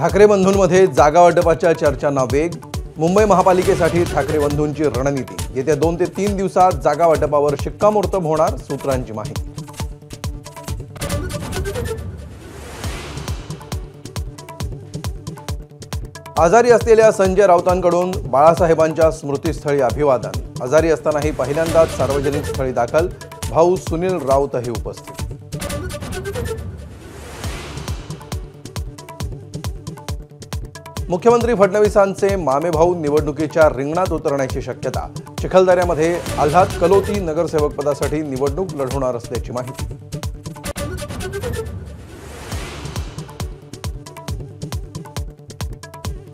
ठाकरे बंधूंमध्ये जागा वाटपाच्या चर्चांना वेग। मुंबई महापालिकेसाठी ठाकरे बंधूंची रणनीती। येत्या 2 ते 3 दिवसात जागा वाटपावर शिक्कामोर्तब होणार, सूत्रांची माहिती। आजारी असलेल्या संजय राऊतांकडून बाळासाहेबांच्या स्मृतीस्थळी अभिवादन। आजारी असतानाही पहिल्यांदाच सार्वजनिक स्थळी दाखल, भाऊ सुनील राऊतही उपस्थित। मुख्यमंत्री फडणवीसांचे मामेभाऊ निवडणुकीच्या रिंगणात उतरण्याची शक्यता। चिखलदऱ्यामध्ये आल्हाद कलोती नगरसेवक पदासाठी निवडणूक लढवणार असल्याची माहिती।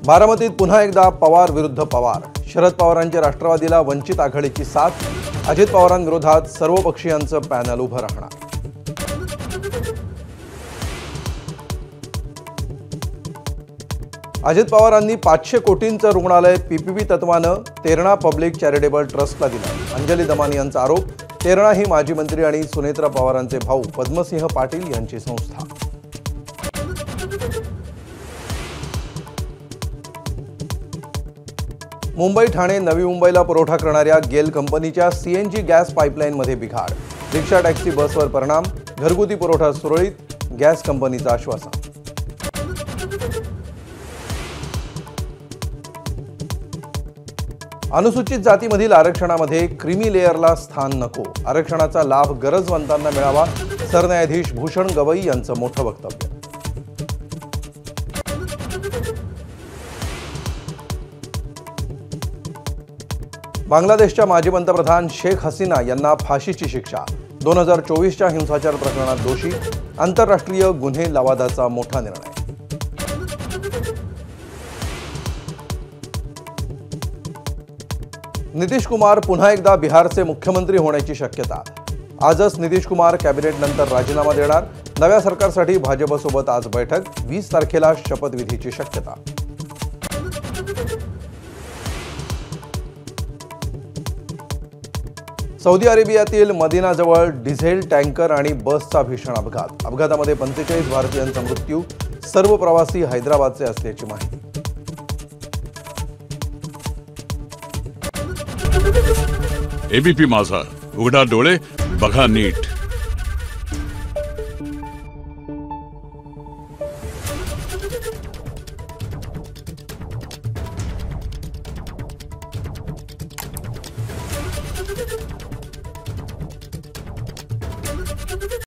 बारामतीत पुन्हा एकदा पवार विरुद्ध पवार। शरद पवारांच्या राष्ट्रवादीला वंचित आघाडीची साथ। अजित पवारांविरोधात सर्वपक्षीयांचं पॅनल उभं राहणार। अजित पवारांनी 500 कोटींचं रुग्णालय पीपीपी तत्वानं तेरणा पब्लिक चॅरिटेबल ट्रस्टला दिलं। अंजली दमानी यांचा आरोप। तेरणा ही माजी मंत्री आणि सुनेत्रा पवारांचे भाऊ पद्मसिंह पाटील यांची संस्था। मुंबई ठाणे नवी मुंबईला पुरवठा करणाऱ्या गेल कंपनीच्या सीएनजी गॅस पाईपलाईनमध्ये बिघाड। रिक्षा टॅक्सी बसवर परिणाम। घरगुती पुरवठा सुरळीत, गॅस कंपनीचं आश्वासन। अनुसूचित जातीमधील आरक्षणामध्ये क्रीमी लेअरला स्थान नको। आरक्षणाचा लाभ गरजवंतांना मिळावा, सरन्यायाधीश भूषण गवई यांचं मोठं वक्तव्य। बांगलादेशच्या माजी पंतप्रधान शेख हसीना यांना फाशीची शिक्षा। 2024च्या हिंसाचार प्रकरणात दोषी। आंतरराष्ट्रीय गुन्हे लवादाचा मोठा निर्णय। नितीश कुमार पुन्हा एकदा बिहारचे मुख्यमंत्री होण्याची शक्यता। आजच नितीश कुमार कॅबिनेटनंतर राजीनामा देणार। नव्या सरकारसाठी भाजपसोबत आज बैठक। 20 तारखेला शपथविधीची शक्यता। सौदी अरेबियातील मदिनाजवळ डिझेल टँकर आणि बसचा भीषण अपघात। अपघातामध्ये 45 भारतीयांचा मृत्यू। सर्व प्रवासी हैदराबादचे असल्याची माहिती। एबीपी माझा, उघडा डोळे बघा नीट।